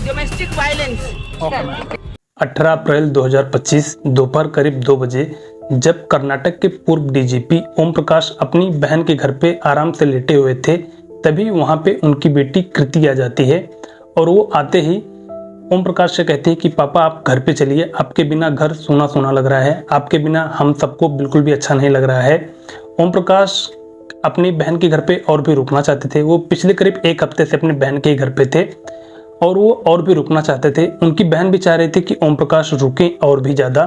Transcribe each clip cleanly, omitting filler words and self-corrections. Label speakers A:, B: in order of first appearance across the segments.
A: Domestic violence.
B: 18 अप्रैल 2025 दोपहर करीब 2 बजे जब कर्नाटक के पूर्व डीजीपी ओम प्रकाश अपनी बहन के घर पे आराम से लेटे हुए थे, तभी वहां पे उनकी बेटी कृति आ जाती है और वो आते ही ओम प्रकाश से कहती है कि पापा आप घर पे चलिए, आपके बिना घर सूना सूना लग रहा है, आपके बिना हम सबको बिल्कुल भी अच्छा नहीं लग रहा है। ओम प्रकाश अपनी बहन के घर पे और भी रुकना चाहते थे। वो पिछले करीब 1 हफ्ते से अपने बहन के घर पे थे और वो और भी रुकना चाहते थे। उनकी बहन भी चाह रही थी कि ओम प्रकाश रुकें और भी ज़्यादा,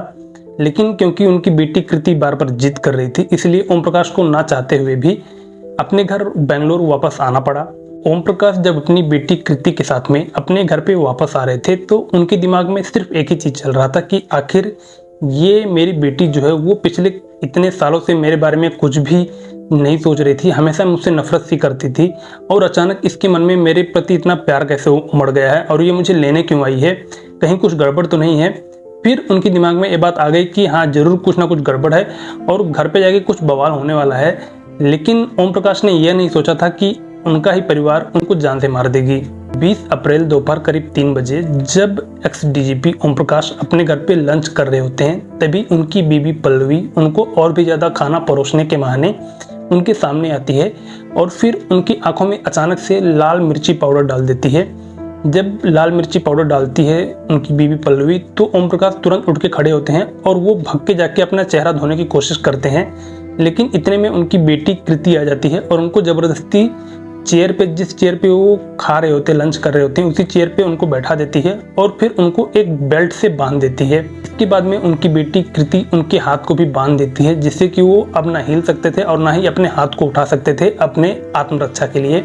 B: लेकिन क्योंकि उनकी बेटी कृति बार बार जिद कर रही थी, इसलिए ओम प्रकाश को ना चाहते हुए भी अपने घर बेंगलोर वापस आना पड़ा। ओम प्रकाश जब अपनी बेटी कृति के साथ में अपने घर पे वापस आ रहे थे तो उनके दिमाग में सिर्फ एक ही चीज़ चल रहा था कि आखिर ये मेरी बेटी जो है वो पिछले इतने सालों से मेरे बारे में कुछ भी नहीं सोच रही थी, हमेशा मुझसे नफरत सी करती थी और अचानक इसके मन में मेरे प्रति इतना प्यार कैसे उमड़ गया है और ये मुझे लेने क्यों आई है, कहीं कुछ गड़बड़ तो नहीं है। फिर उनके दिमाग में ये बात आ गई कि हाँ जरूर कुछ ना कुछ गड़बड़ है और घर पे जाके कुछ बवाल होने वाला है। लेकिन ओम प्रकाश ने यह नहीं सोचा था कि उनका ही परिवार उनको जान से मार देगी। 20 अप्रैल दोपहर करीब 3 बजे जब एक्स डीजीपी ओम प्रकाश अपने घर पे लंच कर रहे होते हैं, तभी उनकी बीवी पल्लवी उनको और भी ज़्यादा खाना परोसने के बहाने उनके सामने आती है और फिर उनकी आंखों में अचानक से लाल मिर्ची पाउडर डाल देती है। जब लाल मिर्ची पाउडर डालती है उनकी बीवी पल्लवी तो ओम प्रकाश तुरंत उठ के खड़े होते हैं और वो भाग के जाके अपना चेहरा धोने की कोशिश करते हैं, लेकिन इतने में उनकी बेटी कृति आ जाती है और उनको ज़बरदस्ती चेयर पे, जिस चेयर पे वो खा रहे होते, लंच कर रहे होते हैं, उसी चेयर पे उनको बैठा देती है और फिर उनको एक बेल्ट से बांध देती है। इसके बाद में उनकी बेटी कृति उनके हाथ को भी बांध देती है, जिससे कि वो अब ना हिल सकते थे और ना ही अपने हाथ को उठा सकते थे अपने आत्मरक्षा के लिए।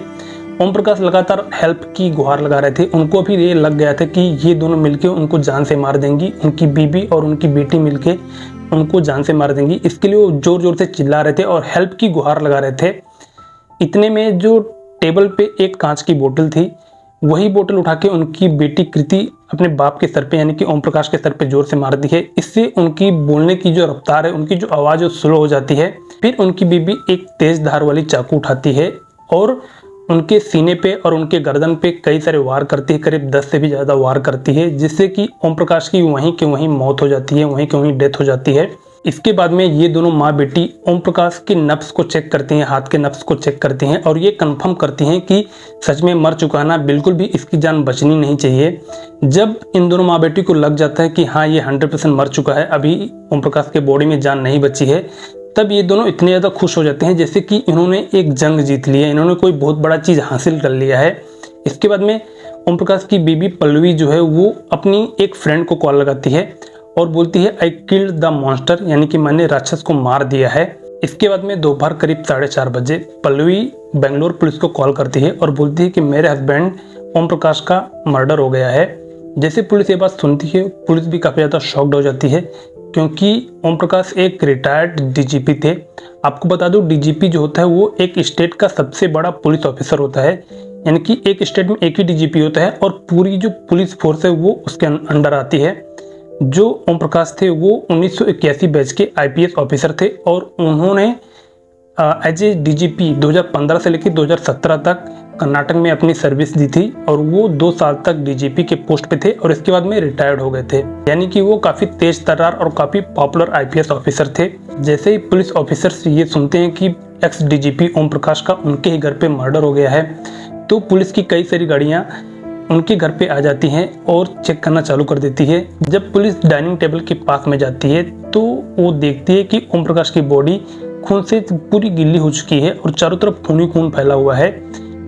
B: ओम प्रकाश लगातार हेल्प की गुहार लगा रहे थे। उनको भी ये लग गया था कि ये दोनों मिलके उनको जान से मार देंगी, उनकी बीबी और उनकी बेटी मिलके उनको जान से मार देंगी। इसके लिए वो जोर जोर से चिल्ला रहे थे और हेल्प की गुहार लगा रहे थे। इतने में जो टेबल पे एक कांच की बोतल थी, वही बोतल उठा के उनकी बेटी कृति अपने बाप के सर पे यानी कि ओम प्रकाश के सर पे जोर से मार दी है। इससे उनकी बोलने की जो रफ्तार है, उनकी जो आवाज़ है स्लो हो जाती है। फिर उनकी बीबी एक तेज धार वाली चाकू उठाती है और उनके सीने पे और उनके गर्दन पे कई सारे वार करती है, करीब 10 से भी ज़्यादा वार करती है, जिससे कि ओम प्रकाश की वहीं के वहीं मौत हो जाती है, वहीं के वहीं डेथ हो जाती है। इसके बाद में ये दोनों माँ बेटी ओम प्रकाश के नब्ज को चेक करती हैं, हाथ के नब्ज को चेक करती हैं और ये कंफर्म करती हैं कि सच में मर चुका ना, बिल्कुल भी इसकी जान बचनी नहीं चाहिए। जब इन दोनों माँ बेटी को लग जाता है कि हाँ ये 100% मर चुका है, अभी ओम प्रकाश के बॉडी में जान नहीं बची है, तब ये दोनों इतने ज़्यादा खुश हो जाते हैं जैसे कि इन्होंने एक जंग जीत ली है, इन्होंने कोई बहुत बड़ा चीज़ हासिल कर लिया है। इसके बाद में ओम प्रकाश की बीबी पल्लवी जो है वो अपनी एक फ्रेंड को कॉल लगाती है और बोलती है आई किल्ड द मॉन्स्टर, यानी कि मैंने राक्षस को मार दिया है। इसके बाद में दोपहर करीब 4:30 बजे पल्लवी बेंगलोर पुलिस को कॉल करती है और बोलती है कि मेरे हस्बैंड ओम प्रकाश का मर्डर हो गया है। जैसे पुलिस ये बात सुनती है, पुलिस भी काफ़ी ज़्यादा शॉक्ड हो जाती है क्योंकि ओम प्रकाश एक रिटायर्ड डीजीपी थे। आपको बता दूं डीजीपी जो होता है वो एक स्टेट का सबसे बड़ा पुलिस ऑफिसर होता है, यानी कि एक स्टेट में एक ही डीजीपी होता है और पूरी जो पुलिस फोर्स है वो उसके अंडर आती है। जो ओम प्रकाश थे वो 1981 बैच के आईपीएस ऑफिसर थे और उन्होंने एज ए डीजीपी 2015 से लेकर 2017 तक कर्नाटक में अपनी सर्विस दी थी और वो 2 साल तक डीजीपी के पोस्ट पे थे और इसके बाद में रिटायर्ड हो गए थे, यानी कि वो काफ़ी तेज तर्रार और काफ़ी पॉपुलर आईपीएस ऑफिसर थे। जैसे ही पुलिस ऑफिसर्स ये सुनते हैं कि एक्स डीजीपी ओम प्रकाश का उनके ही घर पे मर्डर हो गया है, तो पुलिस की कई सारी गाड़ियाँ उनके घर पे आ जाती हैं और चेक करना चालू कर देती है। जब पुलिस डाइनिंग टेबल के पास में जाती है तो वो देखती है कि ओम प्रकाश की बॉडी खून से पूरी गिल्ली हो चुकी है और चारों तरफ खून ही खून फैला हुआ है।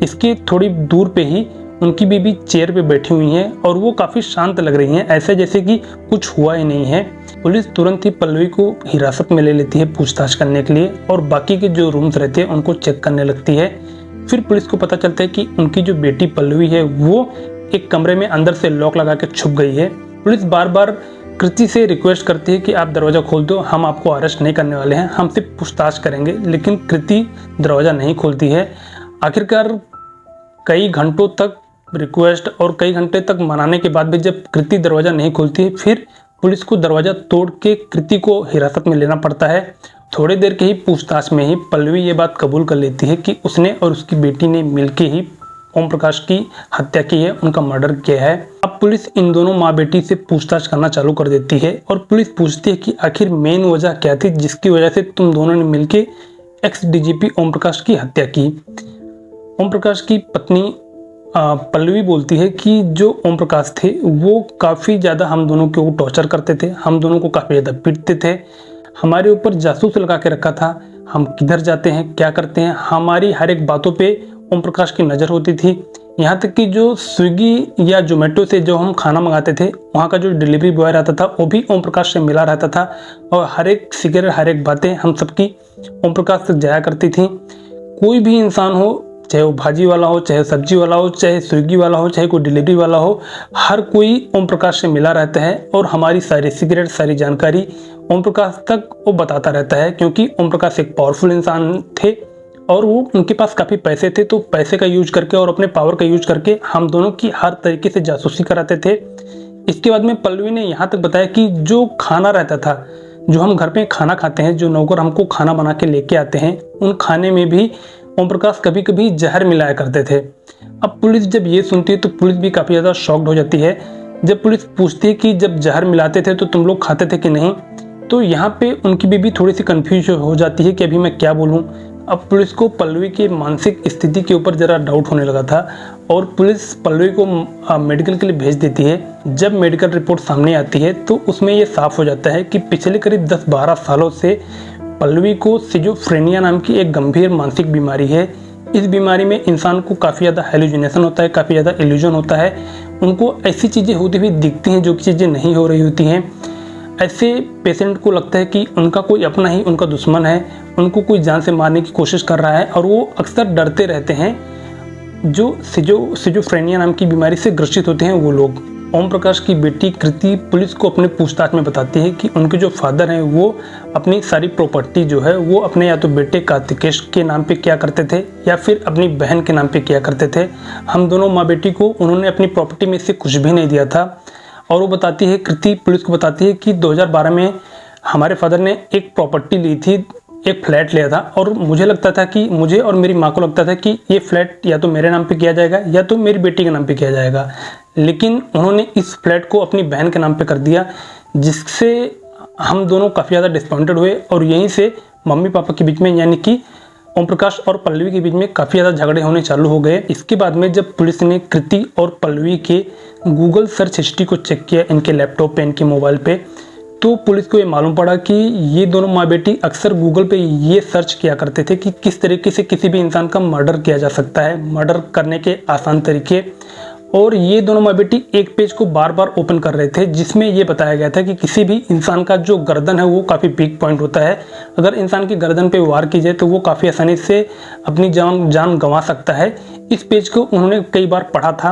B: इसके थोड़ी दूर पे ही उनकी बीबी चेयर पे बैठी हुई हैं और वो काफ़ी शांत लग रही हैं, ऐसे जैसे कि कुछ हुआ ही नहीं है। पुलिस तुरंत ही पल्लवी को हिरासत में ले लेती है पूछताछ करने के लिए और बाकी के जो रूम्स रहते हैं उनको चेक करने लगती है। फिर पुलिस को पता चलता है कि उनकी जो बेटी पल्लवी है वो एक कमरे में अंदर से लॉक लगा के छुप गई है। पुलिस बार बार कृति से रिक्वेस्ट करती है कि आप दरवाज़ा खोल दो, हम आपको अरेस्ट नहीं करने वाले हैं, हम सिर्फ पूछताछ करेंगे, लेकिन कृति दरवाज़ा नहीं खोलती है। आखिरकार कई घंटों तक रिक्वेस्ट और कई घंटे तक मनाने के बाद भी जब कृति दरवाज़ा नहीं खोलती है, फिर पुलिस को दरवाज़ा तोड़ के कृति को हिरासत में लेना पड़ता है। थोड़ी देर के ही पूछताछ में ही पल्लवी ये बात कबूल कर लेती है कि उसने और उसकी बेटी ने मिलकर ही ओम प्रकाश की हत्या की है, उनका मर्डर किया है। अब अब पुलिस इन दोनों माँ बेटी से पूछताछ करना चालू कर देती है और पुलिस पूछती है कि आखिर मेन वजह क्या थी जिसकी वजह से तुम दोनों ने मिलकर एक्स डीजीपी ओम प्रकाश की हत्या की। ओम प्रकाश की पत्नी पल्लवी बोलती है कि जो ओम प्रकाश थे वो काफ़ी ज़्यादा हम दोनों को टॉर्चर करते थे, हम दोनों को काफ़ी ज़्यादा पीटते थे, हमारे ऊपर जासूस लगा के रखा था, हम किधर जाते हैं क्या करते हैं हमारी हर एक बातों पे ओम प्रकाश की नज़र होती थी। यहाँ तक कि जो स्विगी या जोमेटो से जो हम खाना मंगाते थे वहाँ का जो डिलीवरी बॉय रहता था वो भी ओम प्रकाश से मिला रहता था और हर एक सिगरेट हर एक बातें हम सबकी ओम प्रकाश तक जाया करती थी। कोई भी इंसान हो, चाहे वो भाजी वाला हो, चाहे सब्जी वाला हो, चाहे स्विगी वाला हो, चाहे कोई डिलीवरी वाला हो, हर कोई ओम प्रकाश से मिला रहता है और हमारी सारी सिगरेट सारी जानकारी ओम प्रकाश तक वो बताता रहता है, क्योंकि ओम प्रकाश एक पावरफुल इंसान थे और वो उनके पास काफ़ी पैसे थे, तो पैसे का यूज करके और अपने पावर का यूज करके हम दोनों की हर तरीके से जासूसी कराते थे। इसके बाद में पल्लवी ने यहाँ तक बताया कि जो खाना रहता था, जो हम घर पे खाना खाते हैं, जो नौकर हमको खाना बना के लेके आते हैं, उन खाने में भी ओम प्रकाश कभी कभी जहर मिलाया करते थे। अब पुलिस जब ये सुनती है तो पुलिस भी काफ़ी ज़्यादा शॉक्ड हो जाती है। जब पुलिस पूछती है कि जब जहर मिलाते थे तो तुम लोग खाते थे कि नहीं, तो यहाँ पे उनकी बीवी थोड़ी सी कंफ्यूज हो जाती है कि अभी मैं क्या बोलूँ। अब पुलिस को पल्लवी की मानसिक स्थिति के ऊपर ज़रा डाउट होने लगा था और पुलिस पल्लवी को मेडिकल के लिए भेज देती है। जब मेडिकल रिपोर्ट सामने आती है तो उसमें ये साफ हो जाता है कि पिछले करीब 10-12 सालों से पल्लवी को सिजोफ्रेनिया नाम की एक गंभीर मानसिक बीमारी है। इस बीमारी में इंसान को काफ़ी ज़्यादा हेलुसिनेशन होता है, काफ़ी ज़्यादा इल्यूजन होता है, उनको ऐसी चीज़ें होती हुई दिखती हैं जो कि चीज़ें नहीं हो रही होती हैं। ऐसे पेशेंट को लगता है कि उनका कोई अपना ही उनका दुश्मन है, उनको कोई जान से मारने की कोशिश कर रहा है और वो अक्सर डरते रहते हैं। जो सिजोफ्रेनिया नाम की बीमारी से ग्रसित होते हैं वो लोग। ओम प्रकाश की बेटी कृति पुलिस को अपने पूछताछ में बताती है कि उनके जो फादर हैं वो अपनी सारी प्रॉपर्टी जो है वो अपने या तो बेटे कार्तिकेश के नाम पे किया करते थे या फिर अपनी बहन के नाम पे किया करते थे। हम दोनों माँ बेटी को उन्होंने अपनी प्रॉपर्टी में से कुछ भी नहीं दिया था। और वो बताती है, कृति पुलिस को बताती है कि 2012 में हमारे फादर ने एक प्रॉपर्टी ली थी, एक फ्लैट लिया था और मुझे लगता था कि मुझे और मेरी माँ को लगता था कि ये फ्लैट या तो मेरे नाम पे किया जाएगा या तो मेरी बेटी के नाम पे किया जाएगा, लेकिन उन्होंने इस फ्लैट को अपनी बहन के नाम पे कर दिया, जिससे हम दोनों काफ़ी ज़्यादा डिसअपॉइंटेड हुए और यहीं से मम्मी पापा के बीच में यानी कि ओम प्रकाश और पल्लवी के बीच में काफ़ी ज़्यादा झगड़े होने चालू हो गए। इसके बाद में जब पुलिस ने कृति और पल्लवी के गूगल सर्च हिस्ट्री को चेक किया, इनके लैपटॉप पे, इनके मोबाइल पे, तो पुलिस को ये मालूम पड़ा कि ये दोनों माँ बेटी अक्सर गूगल पे ये सर्च किया करते थे कि किस तरीके से किसी भी इंसान का मर्डर किया जा सकता है, मर्डर करने के आसान तरीके। और ये दोनों माँ बेटी एक पेज को बार बार ओपन कर रहे थे जिसमें ये बताया गया था कि किसी भी इंसान का जो गर्दन है वो काफ़ी वीक पॉइंट होता है, अगर इंसान की गर्दन पे वार की जाए तो वो काफ़ी आसानी से अपनी जान गंवा सकता है। इस पेज को उन्होंने कई बार पढ़ा था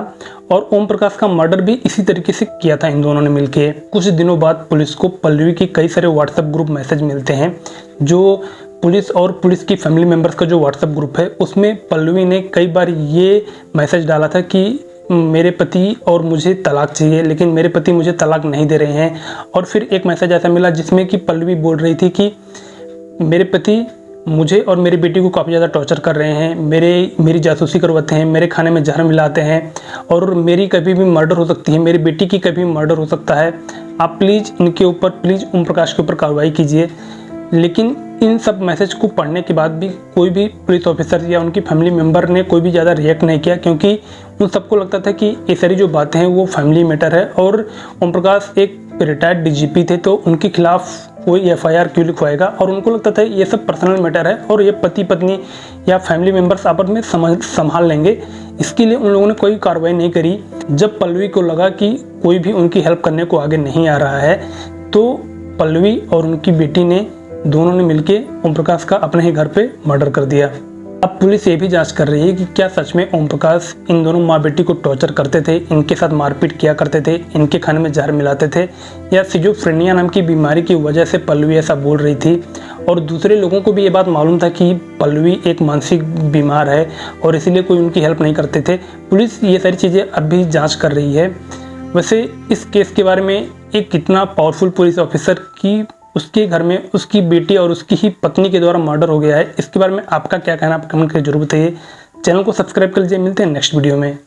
B: और ओम प्रकाश का मर्डर भी इसी तरीके से किया था इन दोनों ने मिलकर। कुछ दिनों बाद पुलिस को पल्लवी के कई सारे व्हाट्सएप ग्रुप मैसेज मिलते हैं, जो पुलिस और पुलिस की फैमिली मेम्बर्स का जो व्हाट्सएप ग्रुप है उसमें पल्लवी ने कई बार ये मैसेज डाला था कि मेरे पति और मुझे तलाक चाहिए, लेकिन मेरे पति मुझे तलाक नहीं दे रहे हैं। और फिर एक मैसेज ऐसा मिला जिसमें कि पल्लवी बोल रही थी कि मेरे पति मुझे और मेरी बेटी को काफ़ी ज़्यादा टॉर्चर कर रहे हैं, मेरी जासूसी करवाते हैं, मेरे खाने में जहर मिलाते हैं और मेरी कभी भी मर्डर हो सकती है, मेरी बेटी की कभी मर्डर हो सकता है। आप प्लीज़ इनके ऊपर, प्लीज़ ओम प्रकाश के ऊपर कार्रवाई कीजिए। लेकिन इन सब मैसेज को पढ़ने के बाद भी कोई भी पुलिस ऑफिसर या उनकी फैमिली मेम्बर ने कोई भी ज़्यादा रिएक्ट नहीं किया, क्योंकि उन सबको लगता था कि ये सारी जो बातें हैं वो फैमिली मैटर है और ओम प्रकाश एक रिटायर्ड डीजीपी थे तो उनके खिलाफ कोई एफआईआर क्यों लिखवाएगा, और उनको लगता था ये सब पर्सनल मैटर है और ये पति पत्नी या फैमिली मेम्बर्स आपस में संभाल लेंगे। इसके लिए उन लोगों ने कोई कार्रवाई नहीं करी। जब पल्लवी को लगा कि कोई भी उनकी हेल्प करने को आगे नहीं आ रहा है तो पल्लवी और उनकी बेटी ने दोनों ने मिलके ओम प्रकाश का अपने ही घर पे मर्डर कर दिया। अब पुलिस ये भी जांच कर रही है कि क्या सच में ओम प्रकाश इन दोनों माँ बेटी को टॉर्चर करते थे, इनके साथ मारपीट किया करते थे, इनके खाने में जहर मिलाते थे, या सिजोफ्रेनिया नाम की बीमारी की वजह से पल्लवी ऐसा बोल रही थी। और दूसरे लोगों को भी ये बात मालूम था कि पल्लवी एक मानसिक बीमार है और इसीलिए कोई उनकी हेल्प नहीं करते थे। पुलिस ये सारी चीज़ें अभी जाँच कर रही है। वैसे इस केस के बारे में एक कितना पावरफुल पुलिस ऑफिसर की उसके घर में उसकी बेटी और उसकी ही पत्नी के द्वारा मर्डर हो गया है, इसके बारे में आपका क्या कहना, आप कमेंट करके जरूर बताइए। चैनल को सब्सक्राइब कर लीजिए। मिलते हैं नेक्स्ट वीडियो में।